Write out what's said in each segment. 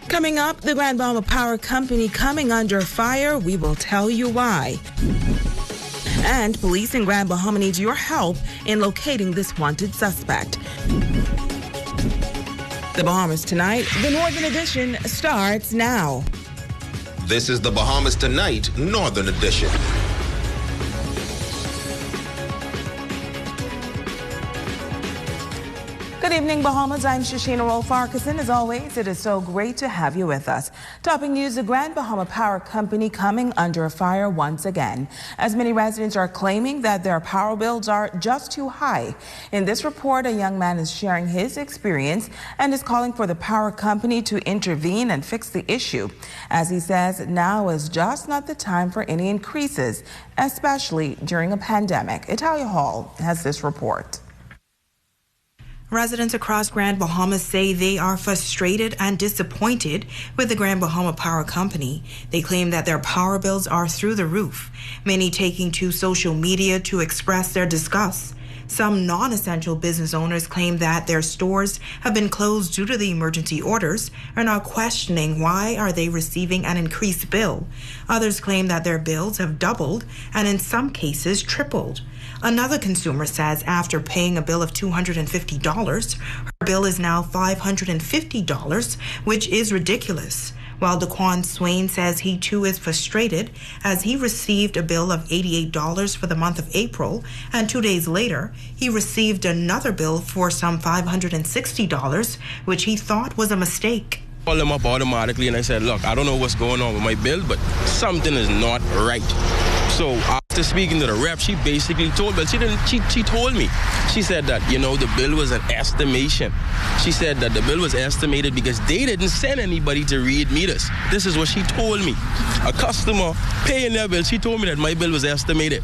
Coming up, the Grand Bahama Power Company coming under fire. We will tell you why. And police in Grand Bahama need your help in locating this wanted suspect. The Bahamas Tonight, the Northern Edition, starts now. This is the Bahamas Tonight, Northern Edition. Good evening, Bahamas. I'm Shashina Roll-Farquharson. As always, it is so great to have you with us. Topping news, the Grand Bahama Power Company coming under fire once again, as many residents are claiming that their power bills are just too high. In this report, a young man is sharing his experience and is calling for the power company to intervene and fix the issue, as he says now is just not the time for any increases, especially during a pandemic. Italia Hall has this report. Residents across Grand Bahama say they are frustrated and disappointed with the Grand Bahama Power Company. They claim that their power bills are through the roof, many taking to social media to express their disgust. Some non-essential business owners claim that their stores have been closed due to the emergency orders and are questioning why are they receiving an increased bill. Others claim that their bills have doubled and in some cases tripled. Another consumer says after paying a bill of $250, her bill is now $550, which is ridiculous. While Daquan Swain says he too is frustrated as he received a bill of $88 for the month of April, and 2 days later, he received another bill for some $560, which he thought was a mistake. I called them up automatically and I said, look, I don't know what's going on with my bill, but something is not right. So after speaking to the rep, she basically told me, she told me, she said that, the bill was an estimation. She said that the bill was estimated because they didn't send anybody to read meters. This is what she told me. A customer paying their bill, she told me that my bill was estimated.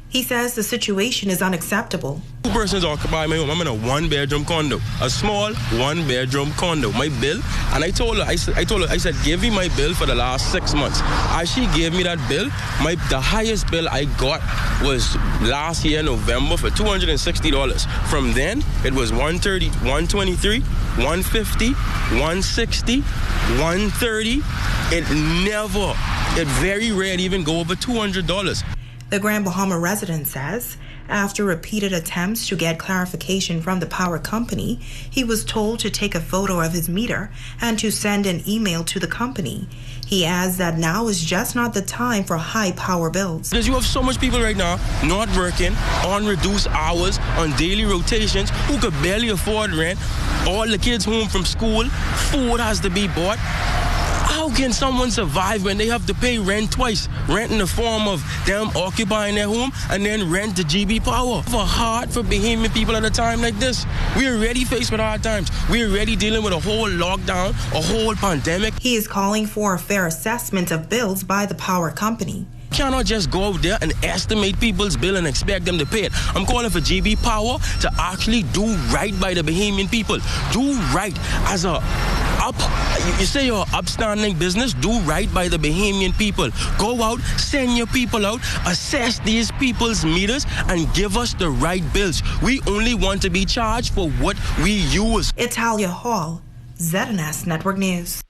He says the situation is unacceptable. 2 persons occupy my home. I'm in a 1-bedroom condo, a small 1-bedroom condo. My bill, and I told her, I said, give me my bill for the last 6 months. As she gave me that bill, the highest bill I got was last year, November, for $260. From then, it was $130, $123, $150, $160, $130. It very rarely even go over $200. The Grand Bahama resident says after repeated attempts to get clarification from the power company, he was told to take a photo of his meter and to send an email to the company. He adds that now is just not the time for high power bills. Because you have so much people right now not working, on reduced hours, on daily rotations, who could barely afford rent, all the kids home from school, food has to be bought. How can someone survive when they have to pay rent twice? Rent in the form of them occupying their home and then rent to GB Power. For hard for Bahamian people at a time like this. We're already faced with hard times. We're already dealing with a whole lockdown, a whole pandemic. He is calling for a fair assessment of bills by the power company. Cannot just go out there and estimate people's bill and expect them to pay it. I'm calling for GB Power to actually do right by the Bahamian people. Do right as you say you're an upstanding business, do right by the Bahamian people. Go out, send your people out, assess these people's meters and give us the right bills. We only want to be charged for what we use. Italia Hall, ZNS Network News.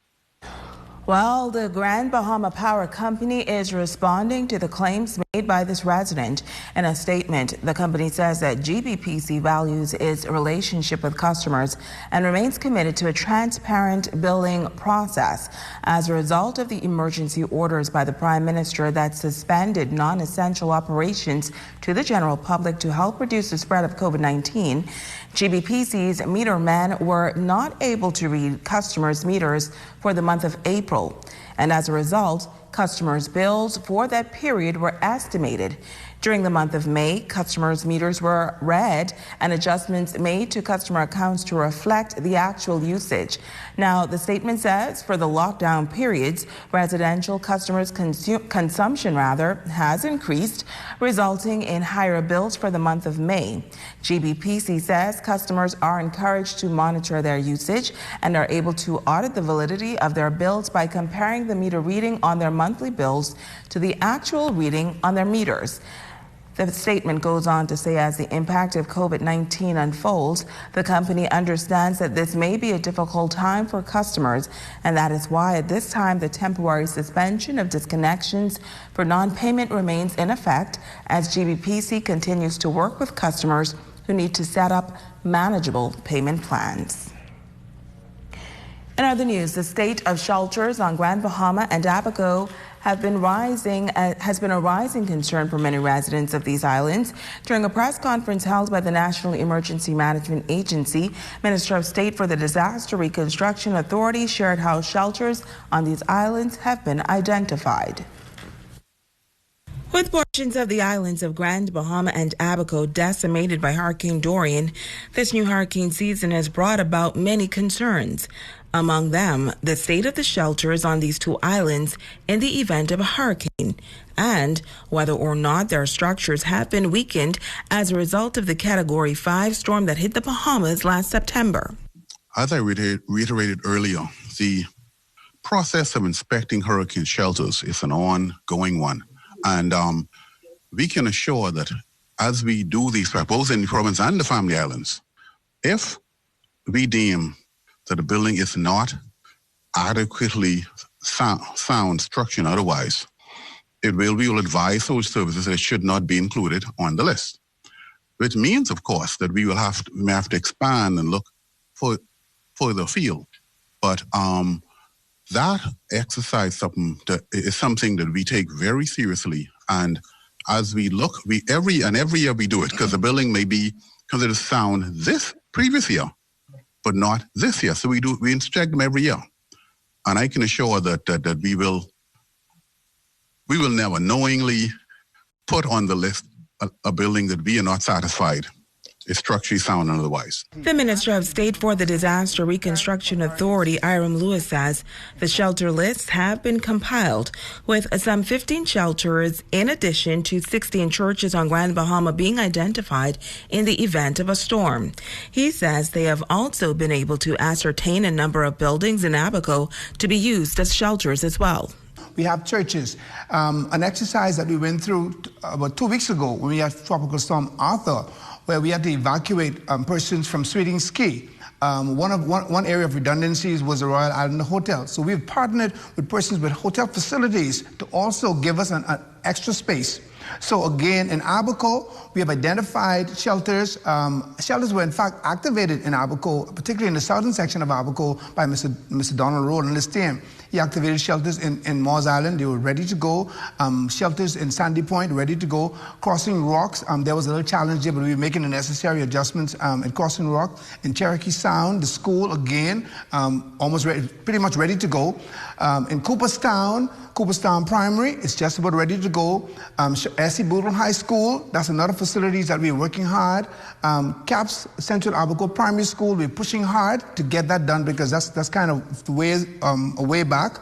Well, the Grand Bahama Power Company is responding to the claims made by this resident. In a statement, the company says that GBPC values its relationship with customers and remains committed to a transparent billing process. As a result of the emergency orders by the Prime Minister that suspended non-essential operations to the general public to help reduce the spread of COVID-19, GBPC's meter men were not able to read customers' meters for the month of April. And as a result, customers' bills for that period were estimated. During the month of May, customers' meters were read and adjustments made to customer accounts to reflect the actual usage. Now, the statement says for the lockdown periods, residential customers' consumption has increased, resulting in higher bills for the month of May. GBPC says customers are encouraged to monitor their usage and are able to audit the validity of their bills by comparing the meter reading on their monthly bills to the actual reading on their meters. The statement goes on to say as the impact of COVID-19 unfolds, the company understands that this may be a difficult time for customers, and that is why at this time the temporary suspension of disconnections for non-payment remains in effect as GBPC continues to work with customers who need to set up manageable payment plans. In other news, the state of shelters on Grand Bahama and Abaco has been a rising concern for many residents of these islands. During a press conference held by the National Emergency Management Agency, Minister of State for the Disaster Reconstruction Authority shared how shelters on these islands have been identified. With portions of the islands of Grand Bahama and Abaco decimated by Hurricane Dorian, this new hurricane season has brought about many concerns. Among them, the state of the shelters on these two islands in the event of a hurricane, and whether or not their structures have been weakened as a result of the Category 5 storm that hit the Bahamas last September. As I reiterated earlier, the process of inspecting hurricane shelters is an ongoing one. And we can assure that as we do these, both in the province and the Family Islands, if we deem that the building is not adequately sound structured otherwise, we will advise those services that it should not be included on the list. Which means, of course, that we may have to expand and look further afield. But that exercise is something that we take very seriously. And as we look, every year we do it, because the building may be considered sound this previous year, but not this year. So we inspect them every year. And I can assure that we will never knowingly put on the list a building that we are not satisfied is structurally sound and otherwise. The Minister of State for the Disaster Reconstruction Authority, Iram Lewis, says the shelter lists have been compiled with some 15 shelters in addition to 16 churches on Grand Bahama being identified in the event of a storm. He says they have also been able to ascertain a number of buildings in Abaco to be used as shelters as well. We have churches. An exercise that we went through about 2 weeks ago when we had Tropical Storm Arthur, where we had to evacuate persons from Sweeting Ski. One area of redundancies was the Royal Island Hotel. So we've partnered with persons with hotel facilities to also give us an extra space. So again, in Abaco, we have identified shelters. Shelters were in fact activated in Abaco, particularly in the southern section of Abaco by Mr. Donald Rowe and his team. He activated shelters in Moores Island. They were ready to go. Shelters in Sandy Point, ready to go. Crossing Rocks, there was a little challenge there, but we were making the necessary adjustments at Crossing Rock. In Cherokee Sound, the school, again, almost ready, pretty much ready to go. In Cooperstown Primary, it's just about ready to go. S.C. Boodle High School, that's another facility that we're working hard. CAPS, Central Abaco Primary School, we're pushing hard to get that done because that's kind of the way, a way back.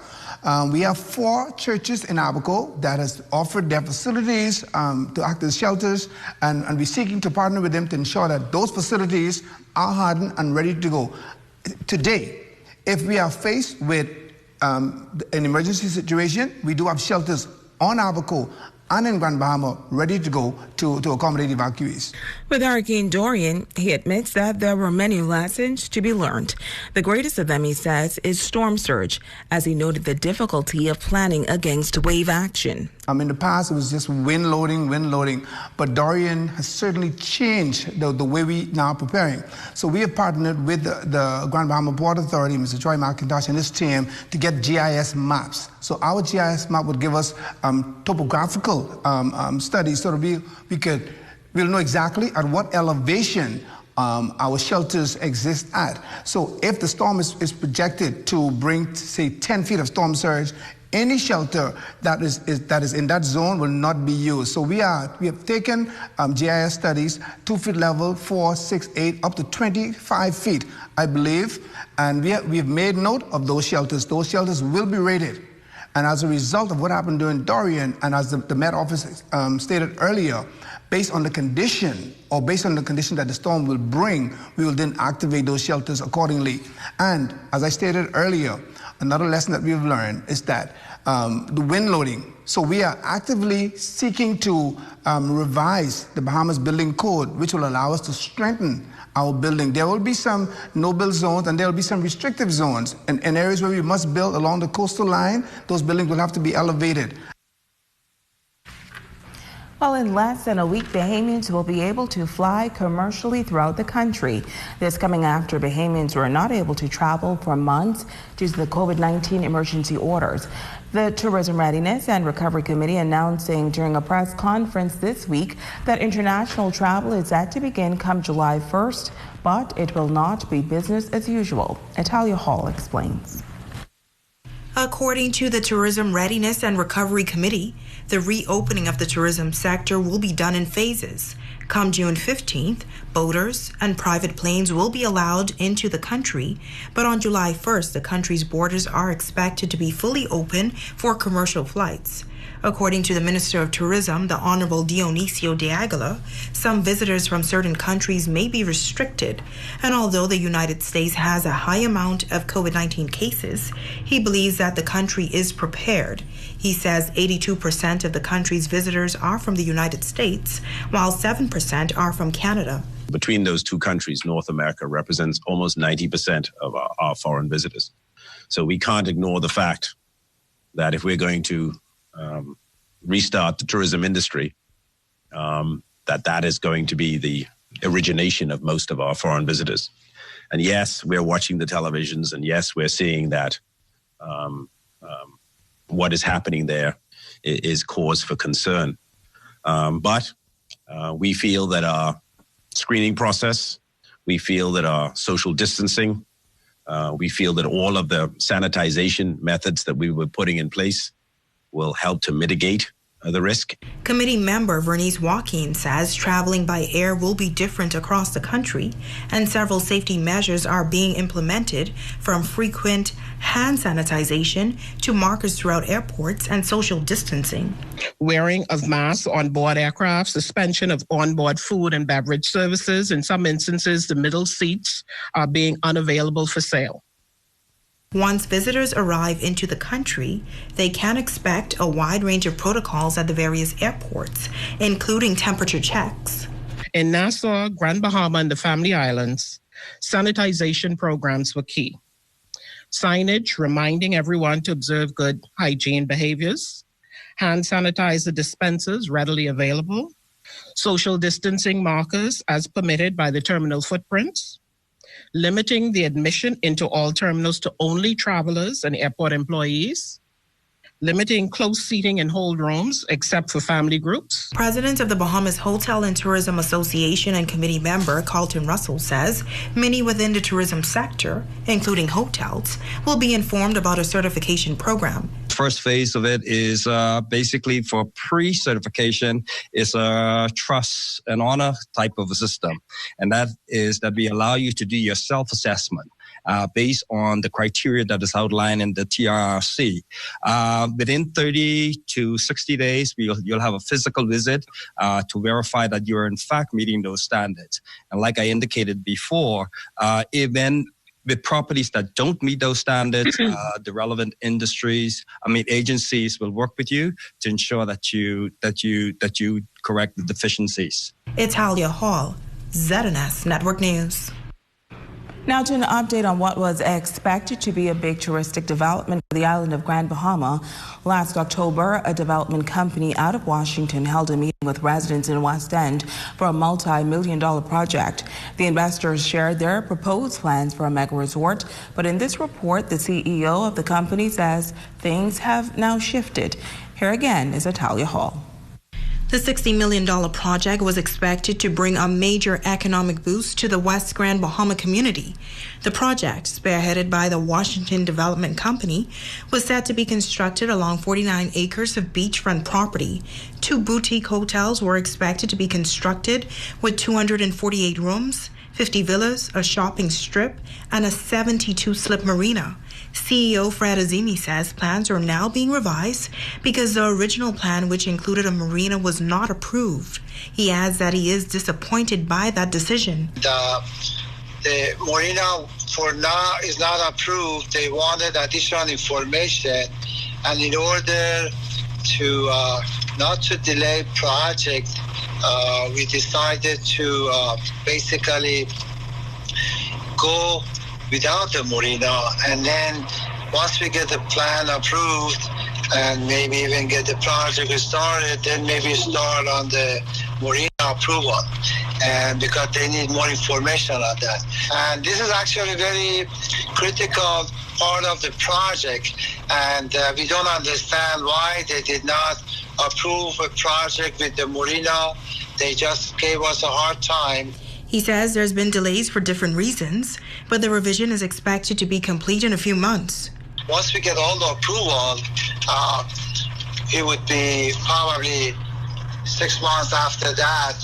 We have 4 churches in Abaco that has offered their facilities to act as shelters, and we're seeking to partner with them to ensure that those facilities are hardened and ready to go. Today, if we are faced with an emergency situation, we do have shelters on Abaco and in Grand Bahama ready to go to accommodate evacuees. With Hurricane Dorian, he admits that there were many lessons to be learned. The greatest of them, he says, is storm surge, as he noted the difficulty of planning against wave action. In the past, it was just wind loading, but Dorian has certainly changed the way we now are preparing. So we have partnered with the Grand Bahama Port Authority, Mr. Troy McIntosh and his team, to get GIS maps. So our GIS map would give us topographical studies so that we'll know exactly at what elevation our shelters exist at. So if the storm is projected to bring, say, 10 feet of storm surge, any shelter that is in that zone will not be used. So we have taken GIS studies, 2 feet level, 4, 6, 8, up to 25 feet, I believe, and we have made note of those shelters. Those shelters will be rated. And as a result of what happened during Dorian, and as the Met Office stated earlier, based on the condition that the storm will bring, we will then activate those shelters accordingly. And as I stated earlier, another lesson that we've learned is that the wind loading. So we are actively seeking to revise the Bahamas Building Code, which will allow us to strengthen our building. There will be some no-build zones and there will be some restrictive zones. In areas where we must build along the coastal line, those buildings will have to be elevated. Well, in less than a week, Bahamians will be able to fly commercially throughout the country. This coming after Bahamians were not able to travel for months due to the COVID-19 emergency orders. The Tourism Readiness and Recovery Committee announcing during a press conference this week that international travel is set to begin come July 1st, but it will not be business as usual. Natalia Hall explains. According to the Tourism Readiness and Recovery Committee, the reopening of the tourism sector will be done in phases. Come June 15th, boaters and private planes will be allowed into the country, but on July 1st, the country's borders are expected to be fully open for commercial flights. According to the Minister of Tourism, the Honorable Dionisio de Aguilar, some visitors from certain countries may be restricted, and although the United States has a high amount of COVID-19 cases, he believes that the country is prepared. He says 82% of the country's visitors are from the United States, while 7% are from Canada. Between those two countries, North America represents almost 90% of our foreign visitors. So we can't ignore the fact that if we're going to restart the tourism industry, that is going to be the origination of most of our foreign visitors. And yes, we're watching the televisions, and yes, we're seeing that what is happening there is cause for concern. But we feel that our screening process, we feel that our social distancing, we feel that all of the sanitization methods that we were putting in place will help to mitigate the risk. Committee member Vernice Joaquin says traveling by air will be different across the country, and several safety measures are being implemented, from frequent hand sanitization to markers throughout airports and social distancing. Wearing of masks on board aircraft, suspension of onboard food and beverage services. In some instances, the middle seats are being unavailable for sale. Once visitors arrive into the country, they can expect a wide range of protocols at the various airports, including temperature checks. In Nassau, Grand Bahama, and the Family Islands, sanitization programs were key. Signage reminding everyone to observe good hygiene behaviors, hand sanitizer dispensers readily available, social distancing markers as permitted by the terminal footprints, limiting the admission into all terminals to only travelers and airport employees, limiting close seating in hold rooms except for family groups. President of the Bahamas Hotel and Tourism Association and committee member Carlton Russell says many within the tourism sector, including hotels, will be informed about a certification program. First phase of it is basically for pre-certification is a trust and honor type of a system. And that is that we allow you to do your self-assessment based on the criteria that is outlined in the TRRC. Within 30 to 60 days, you'll have a physical visit to verify that you're in fact meeting those standards. And like I indicated before, even with properties that don't meet those standards, the relevant agencies will work with you to ensure that you correct the deficiencies. Italia Hall, ZNS Network News. Now to an update on what was expected to be a big touristic development for the island of Grand Bahama. Last October, a development company out of Washington held a meeting with residents in West End for a multi-million-dollar project. The investors shared their proposed plans for a mega resort, but in this report, the CEO of the company says things have now shifted. Here again is Italia Hall. The $60 million project was expected to bring a major economic boost to the West Grand Bahama community. The project, spearheaded by the Washington Development Company, was set to be constructed along 49 acres of beachfront property. 2 boutique hotels were expected to be constructed with 248 rooms, 50 villas, a shopping strip, and a 72-slip marina. CEO Fred Azimi says plans are now being revised because the original plan, which included a marina, was not approved. He adds that he is disappointed by that decision. The marina for now is not approved. They wanted additional information, And in order to not to delay project, we decided to basically go without the marina, and then once we get the plan approved and maybe even get the project started, then maybe start on the marina approval, and because they need more information on that. And this is actually a very critical part of the project, and we don't understand why they did not approve a project with the marina. They just gave us a hard time. He says there's been delays for different reasons, but the revision is expected to be complete in a few months. Once we get all the approval, it would be probably 6 months after that,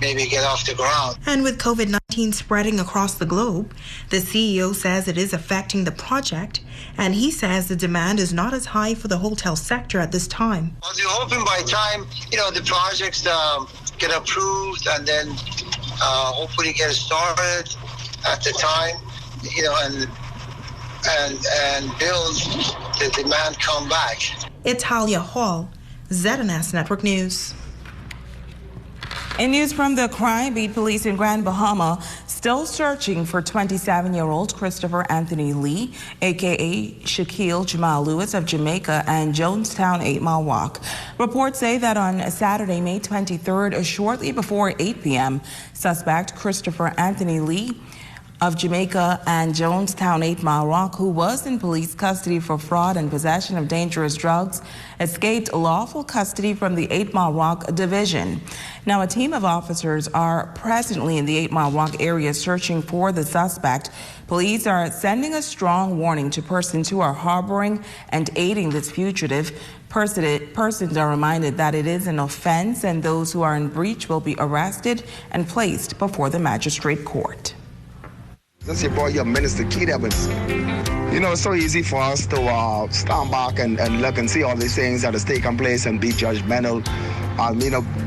maybe get off the ground. And with COVID-19 spreading across the globe, the CEO says it is affecting the project, and he says the demand is not as high for the hotel sector at this time. Well, we're hoping by time, the projects get approved and then hopefully get started at the time, and build the demand come back. Italia Hall, ZNS Network News. In news from the crime beat, police in Grand Bahama still searching for 27-year-old Christopher Anthony Lee, a.k.a. Shaquille Jamal Lewis of Jamaica and Jonestown 8 Mile Walk. Reports say that on Saturday, May 23rd, shortly before 8 p.m., suspect Christopher Anthony Lee of Jamaica and Jonestown 8 Mile Walk, who was in police custody for fraud and possession of dangerous drugs, escaped lawful custody from the 8 Mile Walk division. Now, a team of officers are presently in the 8 Mile Walk area searching for the suspect. Police are sending a strong warning to persons who are harboring and aiding this fugitive. Persons are reminded that it is an offense, and those who are in breach will be arrested and placed before the magistrate court. That's your boy, your Minister Keith Evans. It's so easy for us to stand back and look and see all these things that is taking place and be judgmental.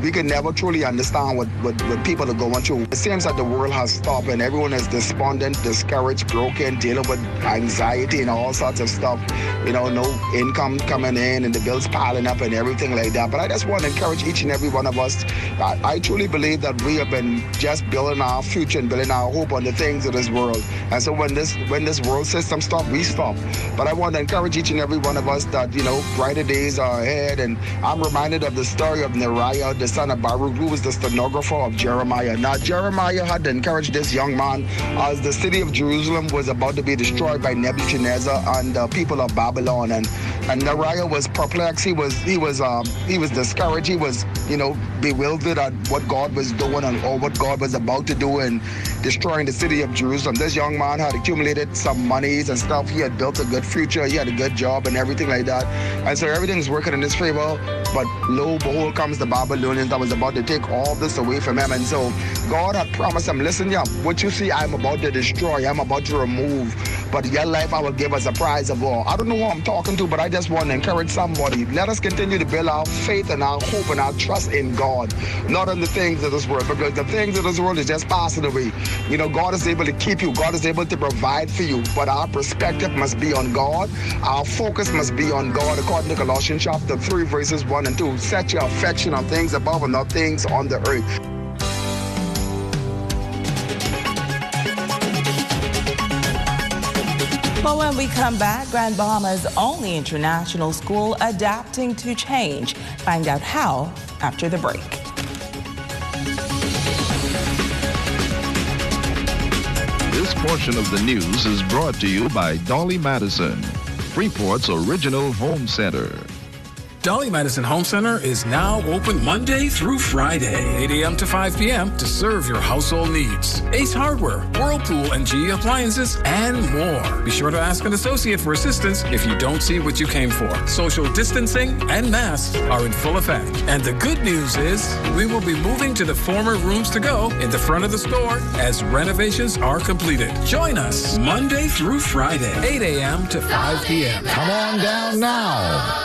We can never truly understand what people are going through. It seems that the world has stopped and everyone is despondent, discouraged, broken, dealing with anxiety and all sorts of stuff. No income coming in and the bills piling up and everything like that. But I just want to encourage each and every one of us. I truly believe that we have been just building our future and building our hope on the things of this world. And so when this world system stops, we stop. But I want to encourage each and every one of us that, brighter days are ahead. And I'm reminded of the story of Neriah, the son of Baruch, who was the stenographer of Jeremiah. Now, Jeremiah had to encourage this young man as the city of Jerusalem was about to be destroyed by Nebuchadnezzar and the people of Babylon. And Neriah was perplexed. He was discouraged. He was, bewildered at what God was doing or what God was about to do in destroying the city of Jerusalem. This young man had accumulated some monies and stuff. He had built a good future. He had a good job and everything like that. And so everything's working in his favor. But lo, behold, comes the Babylonians that was about to take all this away from him. And so God had promised him, listen, what you see, I'm about to destroy. I'm about to remove. But your life, I will give a surprise of all. I don't know who I'm talking to, but I just want to encourage somebody. Let us continue to build our faith and our hope and our trust in God, not in the things of this world, because the things of this world is just passing away. God is able to keep you. God is able to provide for you. But our perspective must be on God. Our focus must be on God. According to Colossians chapter 3, verses 1 and 2. Set your affection on things above and not things on the earth. Well, when we come back, Grand Bahama's only international school adapting to change. Find out how after the break. This portion of the news is brought to you by Dolly Madison, Freeport's original home center. Dolly Madison Home Center is now open Monday through Friday, 8 a.m. to 5 p.m. to serve your household needs. Ace Hardware, Whirlpool, and GE Appliances, and more. Be sure to ask an associate for assistance if you don't see what you came for. Social distancing and masks are in full effect. And the good news is we will be moving to the former Rooms to Go in the front of the store as renovations are completed. Join us Monday through Friday, 8 a.m. to 5 p.m. Come on down now.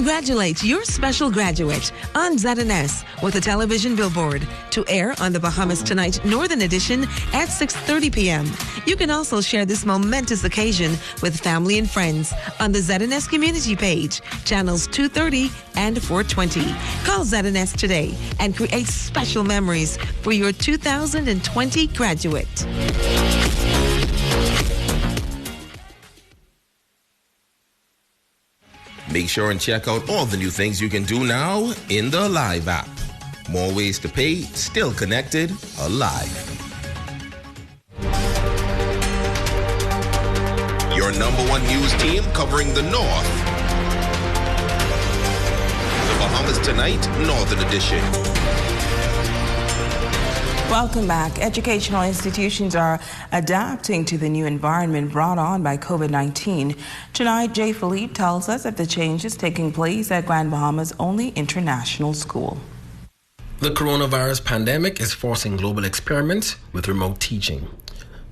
Congratulate your special graduate on ZNS with a television billboard to air on the Bahamas Tonight Northern Edition at 6:30 p.m. You can also share this momentous occasion with family and friends on the ZNS community page, channels 230 and 420. Call ZNS today and create special memories for your 2020 graduate. Make sure and check out all the new things you can do now in the Alive app. More ways to pay, still connected, alive. Your #1 news team covering the North. The Bahamas Tonight Northern Edition. Welcome back. Educational institutions are adapting to the new environment brought on by COVID-19. Tonight, Jay Philippe tells us of the changes taking place at Grand Bahama's only international school. The coronavirus pandemic is forcing global experiments with remote teaching.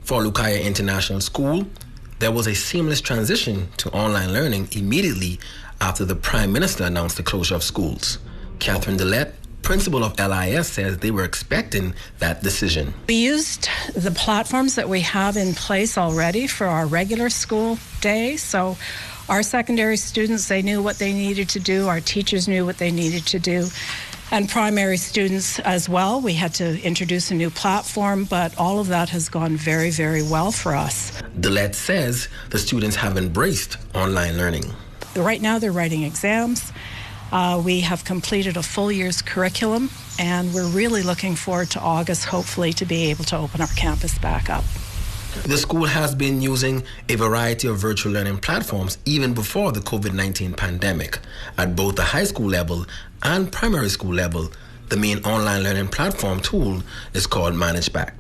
For Lukaya International School, there was a seamless transition to online learning immediately after the Prime Minister announced the closure of schools. Catherine Dillette, principal of LIS, says they were expecting that decision. We used the platforms that we have in place already for our regular school day. So our secondary students, they knew what they needed to do. Our teachers knew what they needed to do. And primary students as well. We had to introduce a new platform, but all of that has gone very, very well for us. Dillette says the students have embraced online learning. Right now they're writing exams. We have completed a full year's curriculum, and we're really looking forward to August, hopefully, to be able to open our campus back up. The school has been using a variety of virtual learning platforms even before the COVID-19 pandemic. At both the high school level and primary school level, the main online learning platform tool is called ManageBack.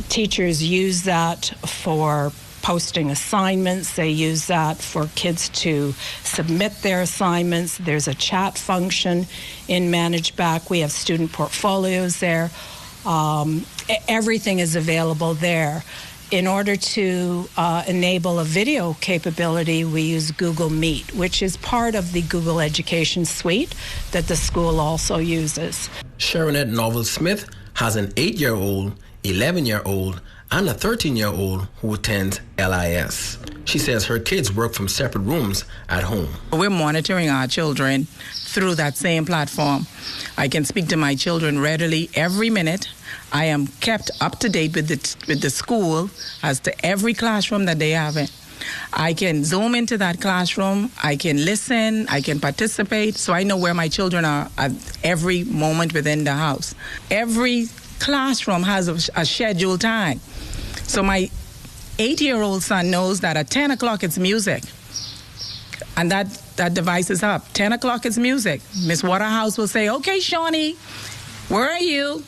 Teachers use that for posting assignments. They use that for kids to submit their assignments. There's a chat function in ManageBack. We have student portfolios there. Everything is available there. In order to enable a video capability, we use Google Meet, which is part of the Google Education Suite that the school also uses. Sharonette Novel-Smith has an 8-year-old, 11-year-old, and a 13-year-old who attends LIS. She says her kids work from separate rooms at home. We're monitoring our children through that same platform. I can speak to my children readily every minute. I am kept up to date with the school as to every classroom that they have in. I can zoom into that classroom, I can listen, I can participate, so I know where my children are at every moment within the house. Every classroom has a scheduled time. So my 8-year-old son knows that at 10 o'clock it's music. And that device is up. 10 o'clock is music. Miss Waterhouse will say, okay, Shawnee, where are you?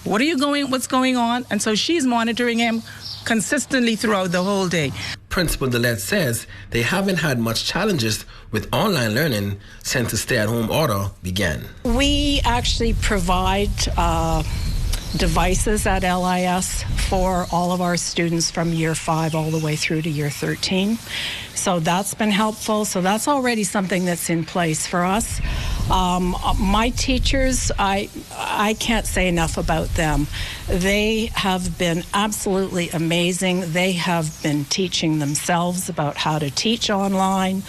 What's going on? And so she's monitoring him consistently throughout the whole day. Principal Dillette says they haven't had much challenges with online learning since the stay-at-home order began. We actually provide devices at LIS for all of our students from year 5 all the way through to year 13. So that's been helpful. So that's already something that's in place for us. My teachers, I can't say enough about them. They have been absolutely amazing. They have been teaching themselves about how to teach online.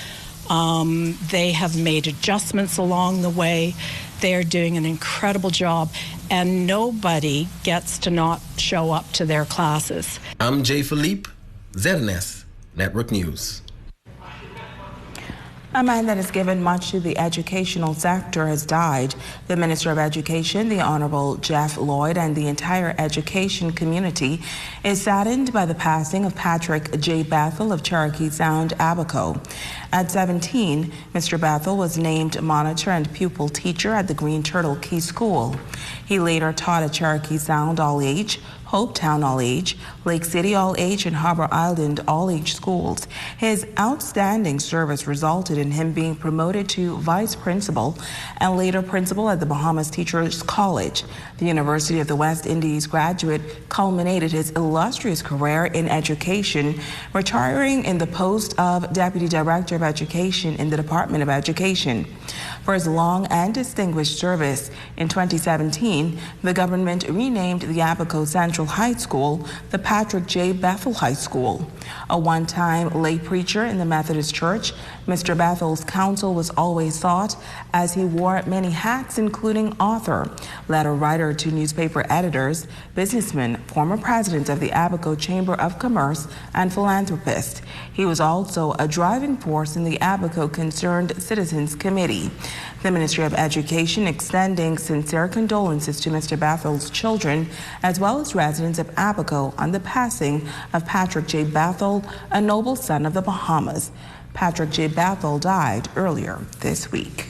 They have made adjustments along the way. They're doing an incredible job, and nobody gets to not show up to their classes. I'm Jay Philippe, ZNS Network News. A man that has given much to the educational sector has died. The Minister of Education, the Honorable Jeff Lloyd, and the entire education community is saddened by the passing of Patrick J. Bethel of Cherokee Sound, Abaco. At 17, Mr. Bethel was named monitor and pupil teacher at the Green Turtle Key School. He later taught at Cherokee Sound all age, Hopetown All-Age, Lake City All-Age, and Harbor Island All-Age schools. His outstanding service resulted in him being promoted to vice principal and later principal at the Bahamas Teachers College. The University of the West Indies graduate culminated his illustrious career in education, retiring in the post of Deputy Director of Education in the Department of Education. For his long and distinguished service, in 2017, the government renamed the Abaco Central High School the Patrick J. Bethel High School. A one-time lay preacher in the Methodist Church, Mr. Bethel's counsel was always sought as he wore many hats, including author, letter writer to newspaper editors, businessman, former president of the Abaco Chamber of Commerce, and philanthropist. He was also a driving force in the Abaco Concerned Citizens Committee. The Ministry of Education extending sincere condolences to Mr. Bethel's children as well as residents of Abaco on the passing of Patrick J. Bethel, a noble son of the Bahamas. Patrick J. Bethel died earlier this week.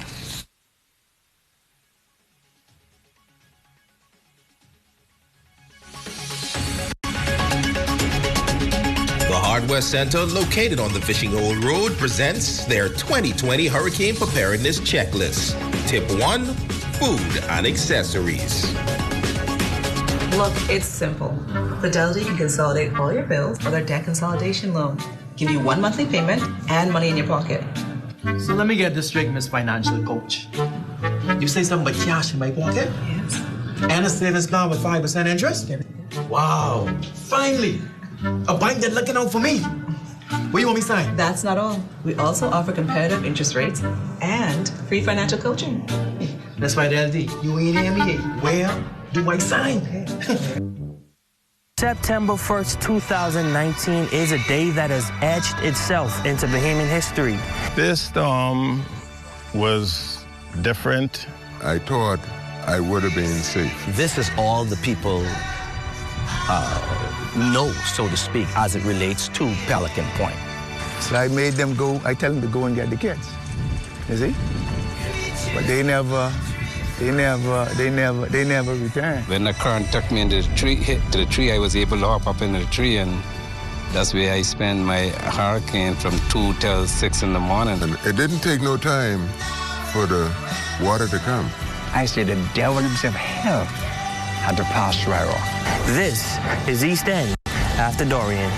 The Hardware Center, located on the Fishing Hole Road, presents their 2020 Hurricane Preparedness Checklist. Tip 1, food and accessories. Look, it's simple. Fidelity can consolidate all your bills with their debt consolidation loan. Give you 1 monthly payment and money in your pocket. So let me get this straight, Miss Financial Coach. You say something about cash in my pocket? Yes. And a savings plan with 5% interest? Wow, finally! A bank that's looking out for me. What you want me to sign? That's not all. We also offer competitive interest rates and free financial coaching. That's right, LD. You ain't MBA. Where do I sign? September 1st, 2019 is a day that has etched itself into Bahamian history. This storm was different. I thought I would have been safe. This is all the people know, so to speak, as it relates to Pelican Point. So I made them go, I tell them to go and get the kids, you see? But they never returned. When the current took me into the tree, I was able to hop up into the tree, and that's where I spent my hurricane from 2 till 6 in the morning. And it didn't take no time for the water to come. I say the devil himself, hell, had to pass right off. This is East End after Dorian.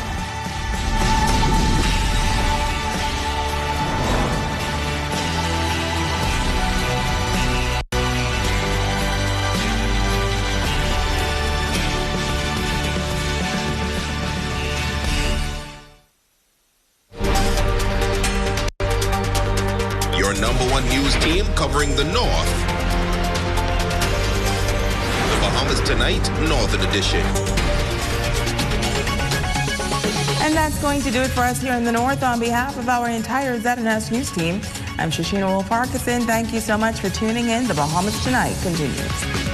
Your #1 news team covering the North. The Bahamas Tonight, Northern Edition. And that's going to do it for us here in the North. On behalf of our entire ZNS News team, I'm Shoshana Wolf-Parkinson. Thank you so much for tuning in. The Bahamas Tonight continues.